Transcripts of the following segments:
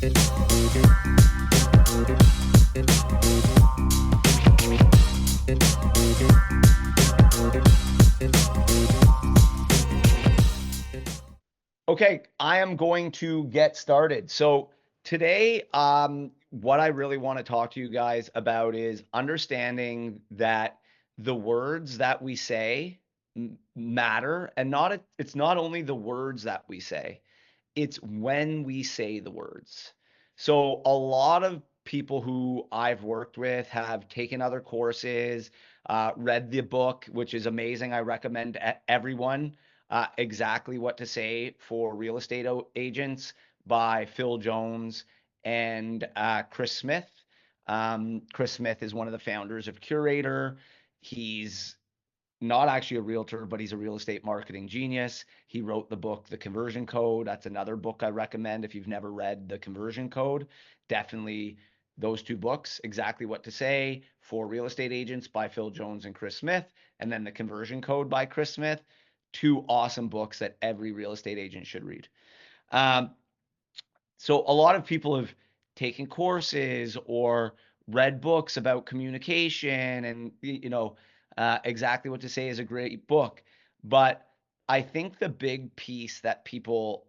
Okay, I am going to get started. So today, what I really want to talk to you guys about is understanding that the words that we say matter, and it's not only the words that we say, it's when we say the words. So a lot of people who I've worked with have taken other courses, read the book, which is amazing. I recommend everyone Exactly What to Say for Real Estate Agents by Phil Jones and Chris Smith. Chris Smith is one of the founders of Curator. He's not actually a realtor, but he's a real estate marketing genius. He wrote the book, The Conversion Code. That's another book I recommend if you've never read The Conversion Code. Definitely those two books, Exactly What to Say for Real Estate Agents by Phil Jones and Chris Smith, and then The Conversion Code by Chris Smith. Two awesome books that every real estate agent should read. Um, so a lot of people have taken courses or read books about communication and Exactly What to Say is a great book, but I think the big piece that people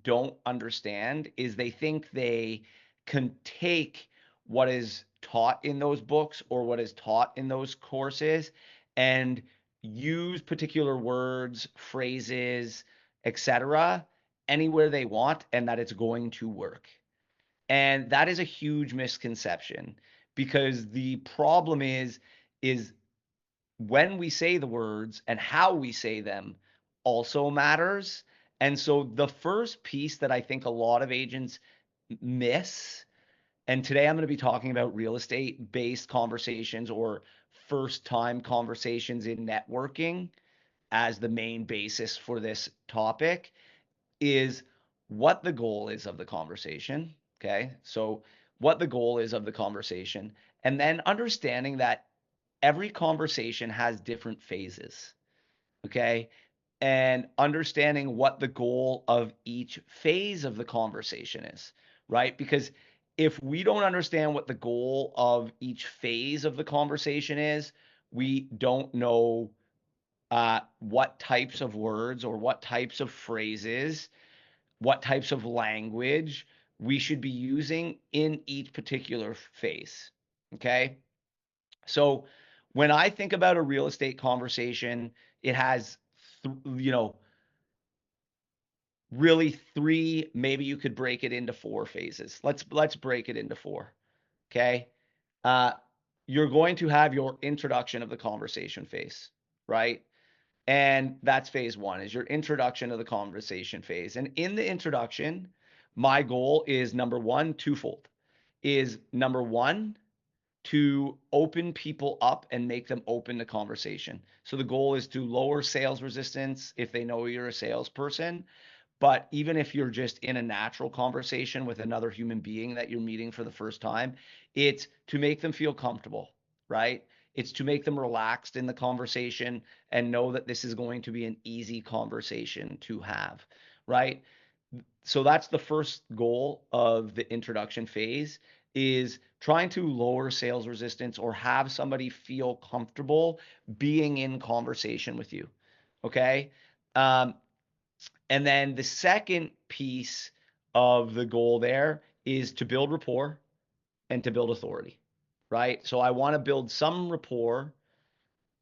don't understand is they think they can take what is taught in those books or what is taught in those courses and use particular words, phrases, etc., anywhere they want, and that it's going to work. And that is a huge misconception because the problem is when we say the words and how we say them also matters. And so the first piece that I think a lot of agents miss, and today I'm going to be talking about real estate based conversations or first time conversations in networking as the main basis for this topic, is what the goal is of the conversation. Okay. So, what the goal is of the conversation, and then understanding that every conversation has different phases. Okay. And understanding what the goal of each phase of the conversation is, right? Because if we don't understand what the goal of each phase of the conversation is, we don't know what types of words or what types of phrases, what types of language we should be using in each particular phase. Okay. So when I think about a real estate conversation, it has, you know, really three, maybe you could break it into four phases. Let's break it into four. Okay. Uh, you're going to have your introduction of the conversation phase, right? And that's phase one, is your introduction of the conversation phase. And in the introduction, my goal is number one, twofold. Is number one, to open people up and make them open to conversation. So the goal is to lower sales resistance if they know you're a salesperson. But even if you're just in a natural conversation with another human being that you're meeting for the first time, it's to make them feel comfortable, right? It's to make them relaxed in the conversation and know that this is going to be an easy conversation to have, right? So that's the first goal of the introduction phase, is trying to lower sales resistance or have somebody feel comfortable being in conversation with you. Okay. Um, and then the second piece of the goal there is to build rapport and to build authority, right? So I want to build some rapport.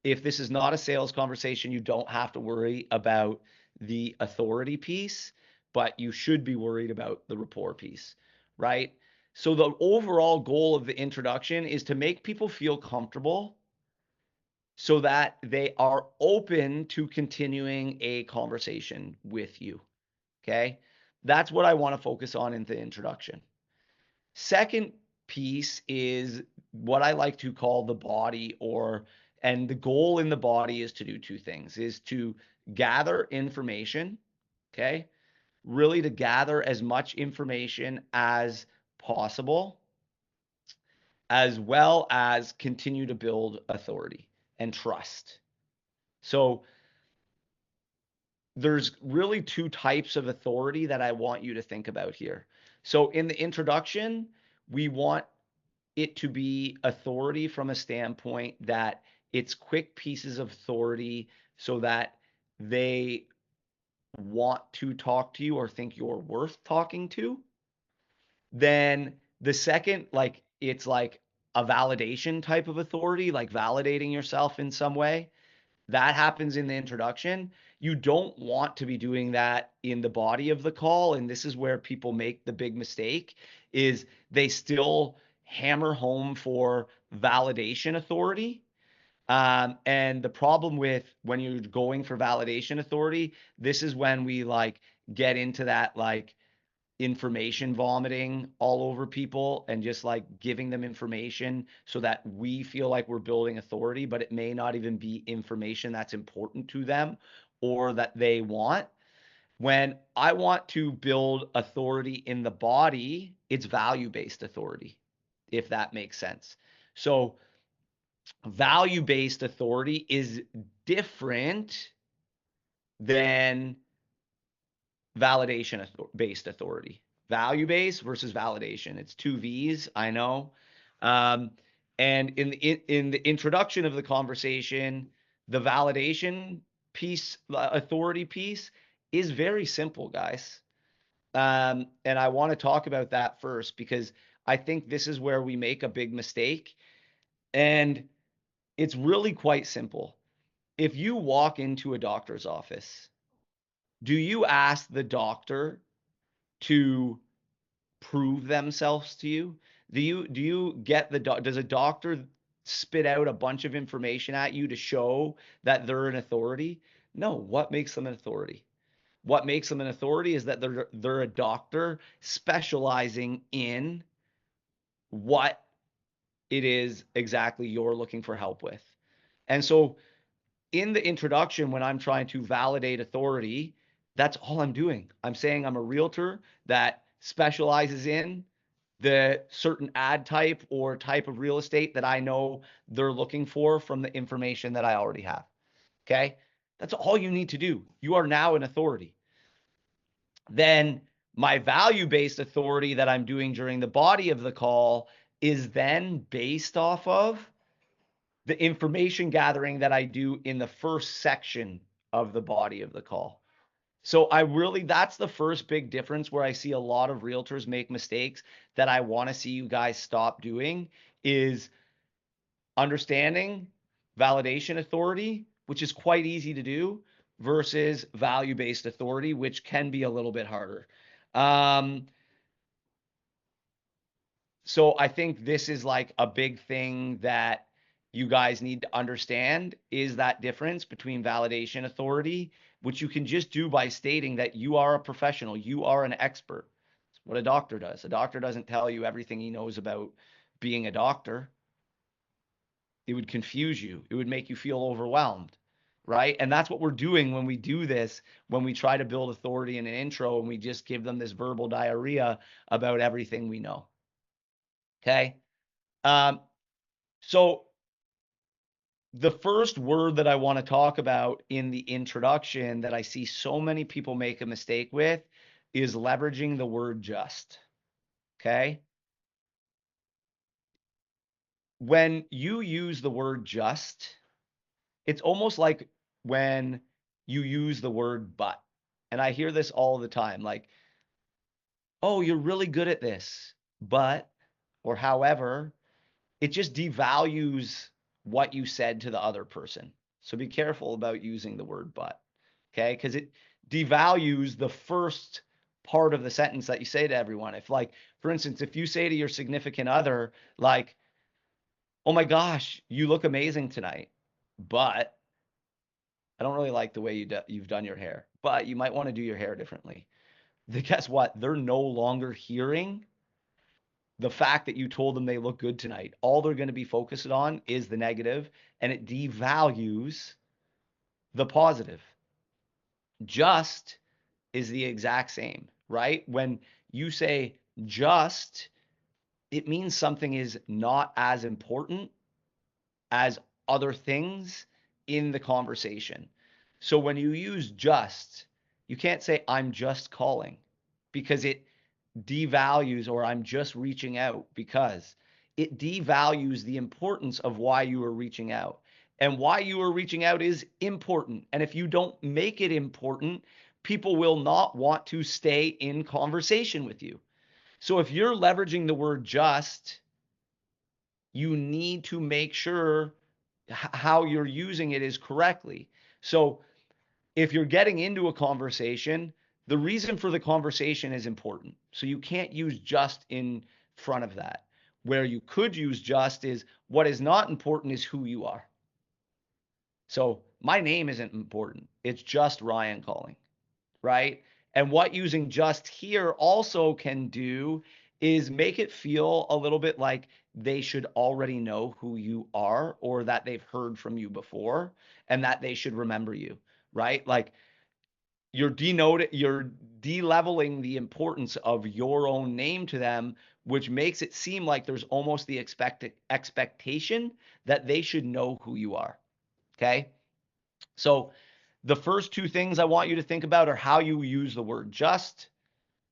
If this is not a sales conversation, you don't have to worry about the authority piece, but you should be worried about the rapport piece, right? So the overall goal of the introduction is to make people feel comfortable so that they are open to continuing a conversation with you. Okay. That's what I want to focus on in the introduction. Second piece is what I like to call the body, and the goal in the body is to do two things, is to gather information. Okay. Really to gather as much information as possible, as well as continue to build authority and trust. So there's really two types of authority that I want you to think about here. So in the introduction, we want it to be authority from a standpoint that it's quick pieces of authority so that they want to talk to you or think you're worth talking to. Then the second, like it's like a validation type of authority, like validating yourself in some way. That happens in the introduction. You don't want to be doing that in the body of the call. And this is where people make the big mistake is they still hammer home for validation authority. And the problem with when you're going for validation authority, this is when we like get into that like information vomiting all over people and just like giving them information so that we feel like we're building authority, but it may not even be information that's important to them or that they want. When I want to build authority in the body, it's value-based authority, if that makes sense. So value-based authority is different than validation based authority. Value based versus validation. It's two V's, I know. Um, and in the introduction of the conversation, the validation piece, authority piece, is very simple, guys. And I want to talk about that first because I think this is where we make a big mistake. And it's really quite simple. If you walk into a doctor's office, do you ask the doctor to prove themselves to you? Do you get does a doctor spit out a bunch of information at you to show that they're an authority? No. What makes them an authority? What makes them an authority is that they're a doctor specializing in what it is exactly you're looking for help with. And so in the introduction, when I'm trying to validate authority, that's all I'm doing. I'm saying I'm a realtor that specializes in the certain ad type or type of real estate that I know they're looking for from the information that I already have. Okay. That's all you need to do. You are now an authority. Then my value based authority that I'm doing during the body of the call is then based off of the information gathering that I do in the first section of the body of the call. So that's the first big difference where I see a lot of realtors make mistakes that I want to see you guys stop doing is understanding validation authority, which is quite easy to do, versus value-based authority, which can be a little bit harder. Um, so I think this is like a big thing that you guys need to understand is that difference between validation authority, which you can just do by stating that you are a professional, you are an expert. It's what a doctor does. A doctor doesn't tell you everything he knows about being a doctor. It would confuse you. It would make you feel overwhelmed, right? And that's what we're doing when we do this, when we try to build authority in an intro and we just give them this verbal diarrhea about everything we know. Okay. Um, so the first word that I want to talk about in the introduction that I see so many people make a mistake with is leveraging the word just. Okay. When you use the word just, it's almost like when you use the word but. And I hear this all the time like, oh, you're really good at this, but, or however, it just devalues what you said to the other person. So be careful about using the word but, okay? Because it devalues the first part of the sentence that you say to everyone. If, like, for instance, if you say to your significant other, like, oh my gosh, you look amazing tonight, but I don't really like the way you've done your hair, but you might want to do your hair differently. Guess what? They're no longer hearing the fact that you told them they look good tonight. All they're going to be focused on is the negative, and it devalues the positive. Just is the exact same, right? When you say just, it means something is not as important as other things in the conversation. So when you use just, You can't say, I'm just calling, because it devalues, or I'm just reaching out, because it devalues the importance of why you are reaching out. And why you are reaching out is important. And if you don't make it important, people will not want to stay in conversation with you. So if you're leveraging the word just, you need to make sure how you're using it is correctly. So if you're getting into a conversation, the reason for the conversation is important. So you can't use just in front of that. Where you could use just is, what is not important is who you are. So my name isn't important. It's just Ryan calling, right? And what using just here also can do is make it feel a little bit like they should already know who you are, or that they've heard from you before and that they should remember you, right? Like, you're de-leveling the importance of your own name to them, which makes it seem like there's almost the expectation that they should know who you are. Okay. So the first two things I want you to think about are how you use the word just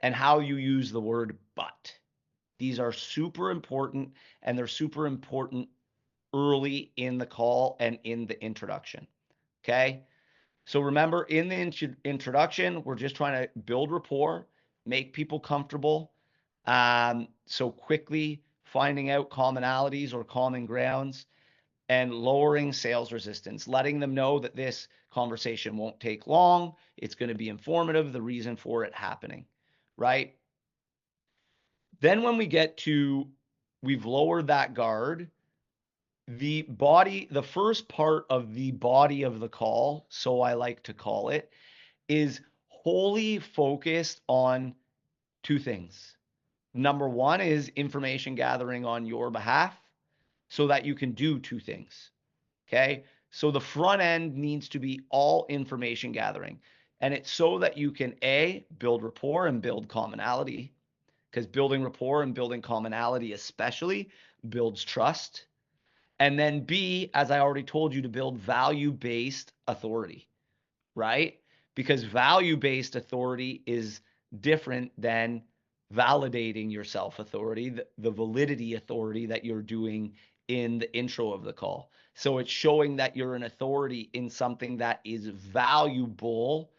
and how you use the word but. These are super important, and they're super important early in the call and in the introduction. Okay. So remember, in the introduction, we're just trying to build rapport, make people comfortable. So quickly finding out commonalities or common grounds, and lowering sales resistance, letting them know that this conversation won't take long. It's going to be informative, the reason for it happening, right? Then when we get to, we've lowered that guard, the first part of the body of the call, so I like to call it, is wholly focused on two things. Number one is information gathering on your behalf so that you can do two things. Okay. So the front end needs to be all information gathering. And it's so that you can A, build rapport and build commonality, because building rapport and building commonality, especially, builds trust. And then B, as I already told you, to build value based authority, right? Because value based authority is different than validating your self authority, the validity authority that you're doing in the intro of the call. So it's showing that you're an authority in something that is valuable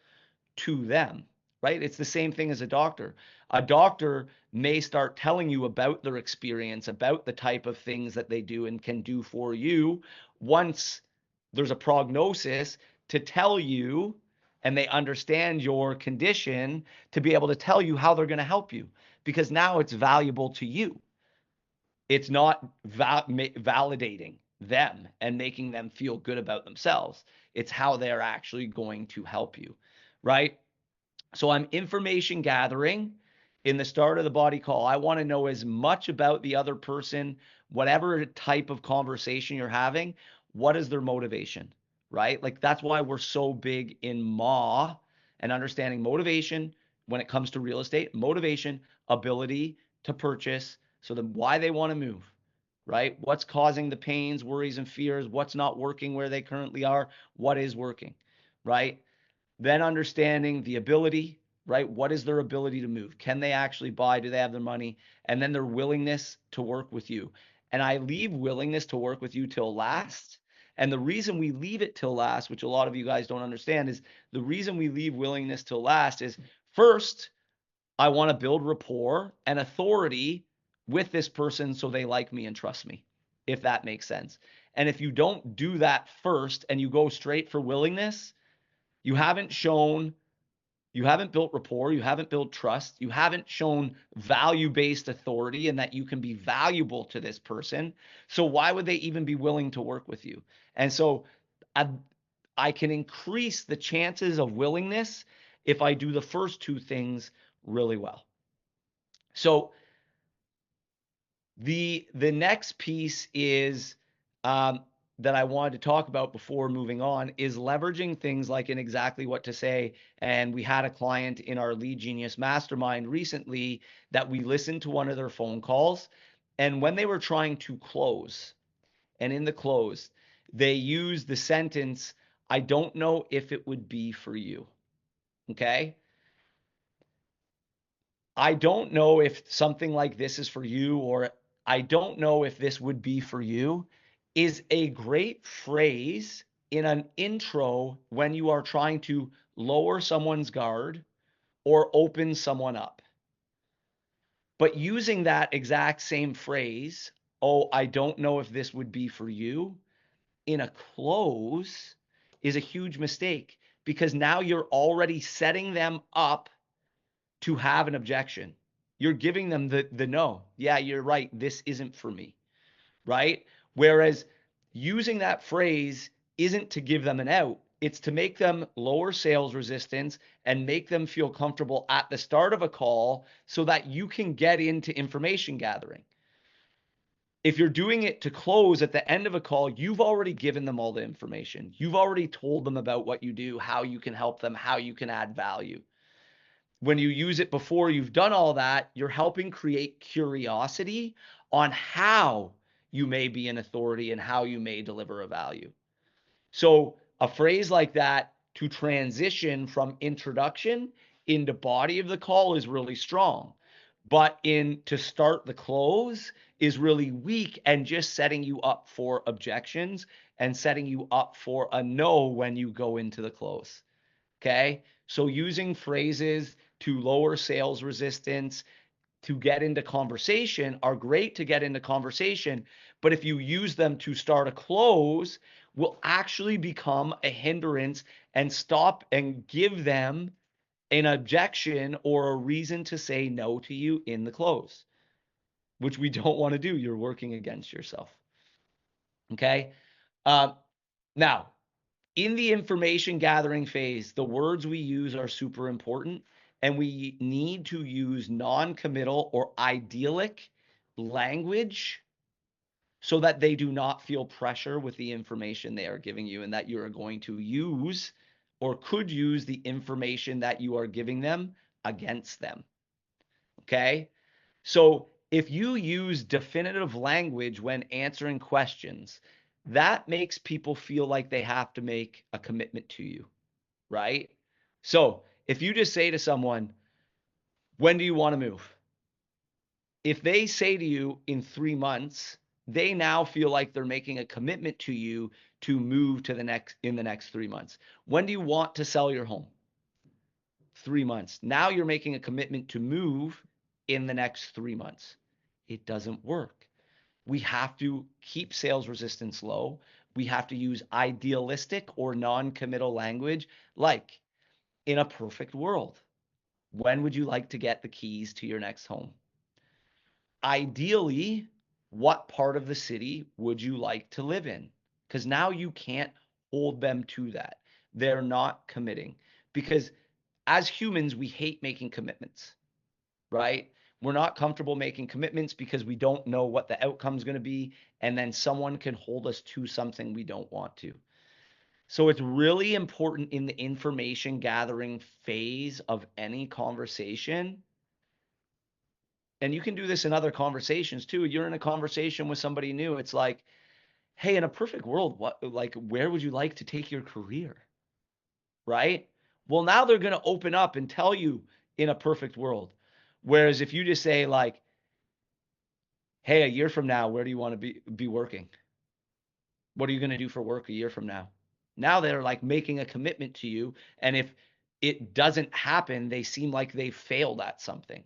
to them, right? It's the same thing as a doctor. A doctor may start telling you about their experience, about the type of things that they do and can do for you once there's a prognosis, to tell you, and they understand your condition, to be able to tell you how they're going to help you, because now it's valuable to you. It's not validating them and making them feel good about themselves. It's how they're actually going to help you, right? So I'm information gathering in the start of the body call. I want to know as much about the other person, whatever type of conversation you're having. What is their motivation, right? Like, that's why we're so big in MA and understanding motivation when it comes to real estate. Motivation, ability to purchase, so then why they want to move, right? What's causing the pains, worries, and fears? What's not working where they currently are? What is working, right? Then understanding the ability, right? What is their ability to move? Can they actually buy? Do they have the money? And then their willingness to work with you. And I leave willingness to work with you till last. And the reason we leave it till last, which a lot of you guys don't understand, is the reason we leave willingness till last is, first, I want to build rapport and authority with this person so they like me and trust me, if that makes sense. And if you don't do that first and you go straight for willingness, you haven't shown, you haven't built rapport, you haven't built trust, you haven't shown value-based authority and that you can be valuable to this person. So why would they even be willing to work with you? And so I can increase the chances of willingness if I do the first two things really well. So the next piece is, that I wanted to talk about before moving on, is leveraging things like in exactly what to say. And we had a client in our Lead Genius Mastermind recently that we listened to one of their phone calls, and when they were trying to close, and in the close, they used the sentence, "I don't know if it would be for you." Okay. I don't know if something like this is for you, or I don't know if this would be for you, is a great phrase in an intro when you are trying to lower someone's guard or open someone up. But using that exact same phrase, oh, I don't know if this would be for you, in a close is a huge mistake, because now you're already setting them up to have an objection. You're giving them the no. Yeah, you're right. This isn't for me, right? Whereas using that phrase isn't to give them an out. It's to make them lower sales resistance and make them feel comfortable at the start of a call so that you can get into information gathering. If you're doing it to close at the end of a call, you've already given them all the information. You've already told them about what you do, how you can help them, how you can add value. When you use it before you've done all that, you're helping create curiosity on how you may be an authority and how you may deliver a value. So a phrase like that to transition from introduction into body of the call is really strong. But in to start the close is really weak and just setting you up for objections and setting you up for a no when you go into the close. Okay. So using phrases to lower sales resistance, to get into conversation, are great to get into conversation. But if you use them to start a close, will actually become a hindrance and stop and give them an objection or a reason to say no to you in the close, which we don't want to do. You're working against yourself. Okay. Uh, Now, in the information gathering phase, the words we use are super important, and we need to use non-committal or idyllic language so that they do not feel pressure with the information they are giving you, and that you are going to use or could use the information that you are giving them against them. Okay. So if you use definitive language when answering questions, that makes people feel like they have to make a commitment to you, right? So if you just say to someone, when do you want to move? If they say to you in 3 months, they now feel like they're making a commitment to you to move to the next in the next 3 months. When do you want to sell your home? 3 months. Now you're making a commitment to move in the next 3 months. It doesn't work. We have to keep sales resistance low. We have to use idealistic or non-committal language, like, in a perfect world, when would you like to get the keys to your next home? Ideally, what part of the city would you like to live in? Because now you can't hold them to that. They're not committing, because as humans, we hate making commitments, right? We're not comfortable making commitments because we don't know what the outcome is going to be. And then someone can hold us to something we don't want to. So it's really important in the information gathering phase of any conversation. And you can do this in other conversations too. You're in a conversation with somebody new. It's like, hey, in a perfect world, where would you like to take your career? Right? Well, now they're going to open up and tell you in a perfect world. Whereas if you just say, like, hey, a year from now, where do you want to be working? What are you going to do for work a year from now? Now they're like making a commitment to you. And if it doesn't happen, they seem like they failed at something.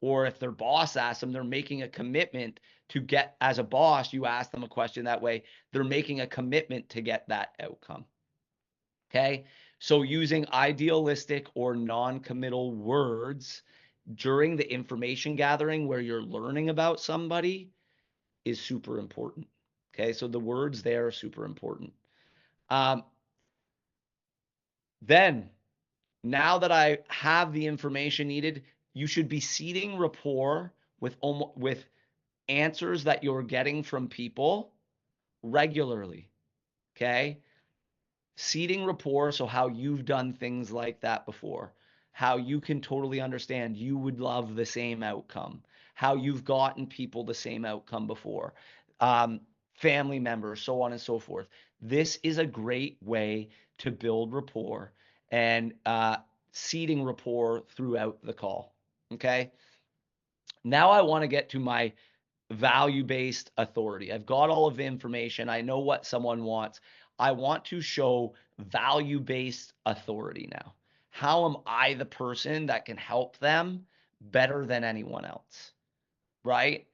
Or if their boss asks them, they're making a commitment to get, as a boss, you ask them a question that way, they're making a commitment to get that outcome. Okay. So using idealistic or non-committal words during the information gathering where you're learning about somebody is super important. Okay. So the words there are super important. Um, then, now that I have the information needed, you should be seeding rapport with answers that you're getting from people regularly. Okay. Seeding rapport, so how you've done things like that before, how you can totally understand you would love the same outcome, how you've gotten people the same outcome before, um, family members, so on and so forth. This is a great way to build rapport. And seeding rapport throughout the call. Okay. Now I want to get to my value-based authority. I've got all of the information. I know what someone wants. I want to show value-based authority now. How am I the person that can help them better than anyone else? Right?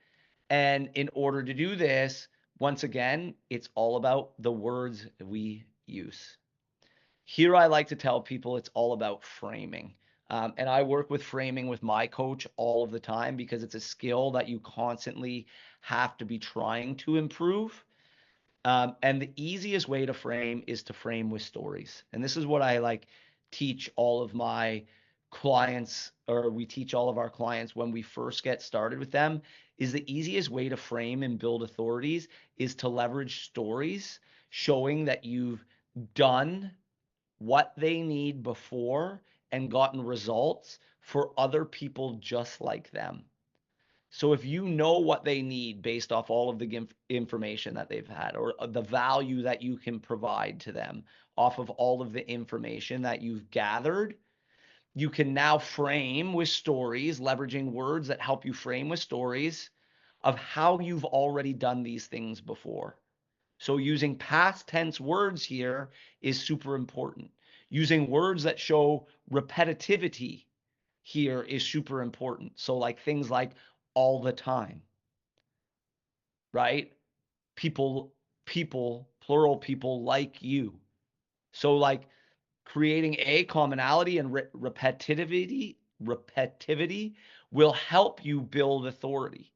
And in order to do this, once again, it's all about the words we use. Here, I like to tell people it's all about framing. And I work with framing with my coach all of the time because it's a skill that you constantly have to be trying to improve. And the easiest way to frame is to frame with stories. And this is what I like teach all of my clients, or we teach all of our clients when we first get started with them, is the easiest way to frame and build authorities is to leverage stories showing that you've done what they need before and gotten results for other people just like them. So if you know what they need based off all of the information that they've had, or the value that you can provide to them off of all of the information that you've gathered, you can now frame with stories, leveraging words that help you frame with stories of how you've already done these things before. So using past tense words here is super important. Using words that show repetitivity here is super important. So like things like all the time, right? People, plural people like you. So like creating a commonality and repetitivity will help you build authority.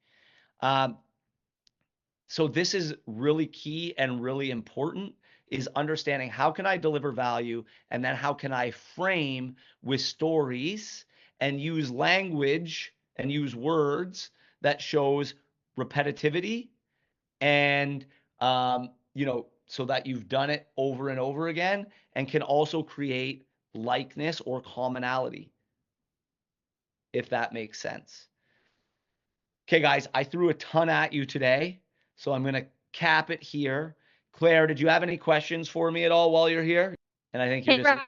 So this is really key and really important, is understanding how can I deliver value, and then how can I frame with stories and use language and use words that shows repetitivity and so that you've done it over and over again, and can also create likeness or commonality, if that makes sense. Okay, guys, I threw a ton at you today, so I'm going to cap it here. Claire, did you have any questions for me at all while you're here? And I think you're Hey, just...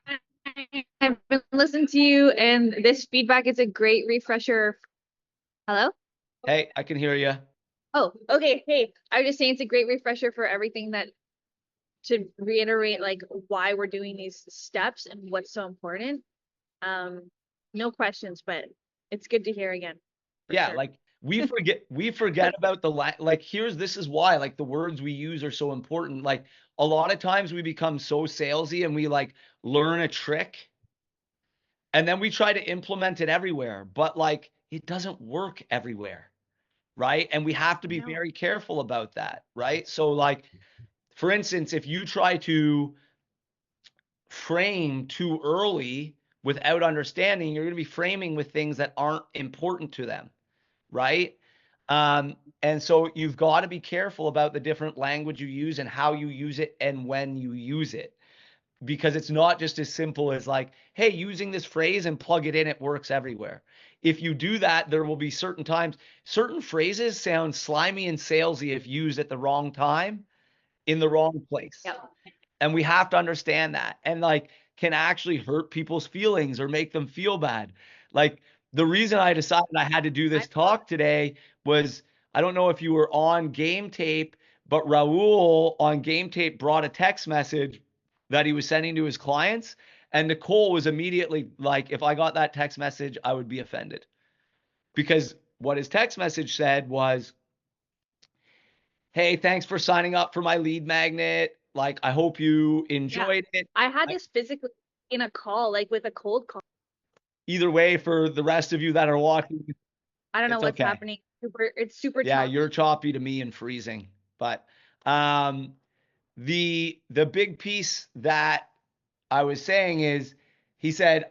Ryan, I've been listening to you, and this feedback is a great refresher. Hello? Hey, I can hear you. Oh, okay. Hey, I was just saying it's a great refresher for everything, that to reiterate like why we're doing these steps and what's so important. No questions, but it's good to hear again, for Yeah, sure. like we forget about this is why like the words we use are so important. Like a lot of times we become so salesy and we like learn a trick and then we try to implement it everywhere, but like it doesn't work everywhere, right? And we have to be No. very careful about that, right? So like for instance, if you try to frame too early without understanding, you're going to be framing with things that aren't important to them, right? And so you've got to be careful about the different language you use and how you use it and when you use it, because it's not just as simple as like, hey, using this phrase and plug it in, it works everywhere. If you do that, there will be certain times, certain phrases sound slimy and salesy if used at the wrong time in the wrong place. Yep. And we have to understand that, and like can actually hurt people's feelings or make them feel bad. Like the reason I decided I had to do I this talk today was, I don't know if you were on Game Tape, but Raul on Game Tape brought a text message that he was sending to his clients, and Nicole was immediately like, if I got that text message, I would be offended, because what his text message said was, hey, thanks for signing up for my lead magnet. Like, I hope you yeah. enjoyed it. I had this physically in a call, like with a cold call. Either way, for the rest of you that are watching, I don't know it's what's okay. happening. It's super Yeah, choppy. you're choppy to me and freezing. But the big piece that I was saying is, he said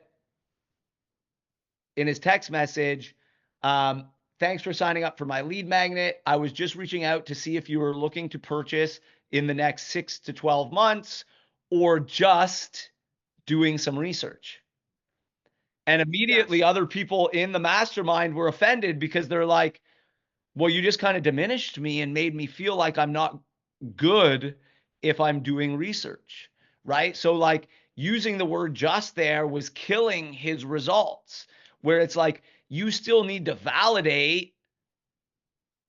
in his text message, thanks for signing up for my lead magnet. I was just reaching out to see if you were looking to purchase in the next 6 to 12 months or just doing some research. And immediately Yes. other people in the mastermind were offended because they're like, well, you just kind of diminished me and made me feel like I'm not good if I'm doing research, right? So like using the word just there was killing his results. Where it's like, you still need to validate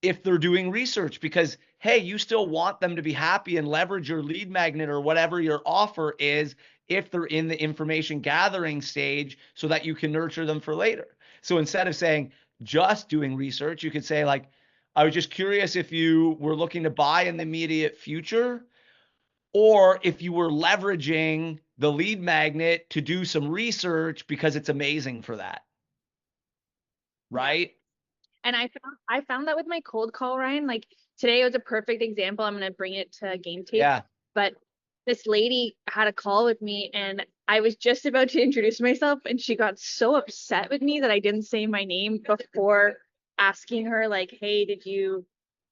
if they're doing research, because hey, you still want them to be happy and leverage your lead magnet or whatever your offer is if they're in the information gathering stage, so that you can nurture them for later. So instead of saying just doing research, you could say like, I was just curious if you were looking to buy in the immediate future, or if you were leveraging the lead magnet to do some research because it's amazing for that, Yeah. right? And I found that with my cold call, Ryan, like today was a perfect example. I'm gonna bring it to game tape. Yeah. But this lady had a call with me and I was just about to introduce myself and she got so upset with me that I didn't say my name before asking her like, "Hey, did you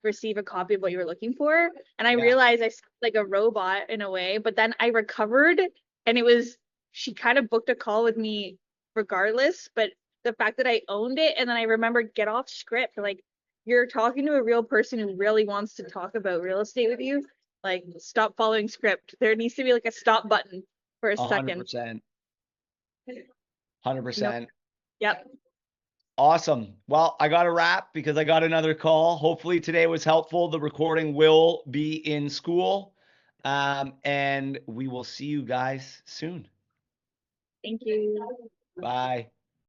receive a copy of what you were looking for?" And I Yeah. realized I sounded like a robot in a way, but then I recovered and it was she kind of booked a call with me regardless, but the fact that I owned it and then I remembered get off script. Like you're talking to a real person who really wants to talk about real estate with you. Like stop following script. There needs to be like a stop button for a A hundred second. percent. 100%. Yep. Awesome. Well, I got to wrap because I got another call. Hopefully today was helpful. The recording will be in school. And we will see you guys soon. Thank you. Bye.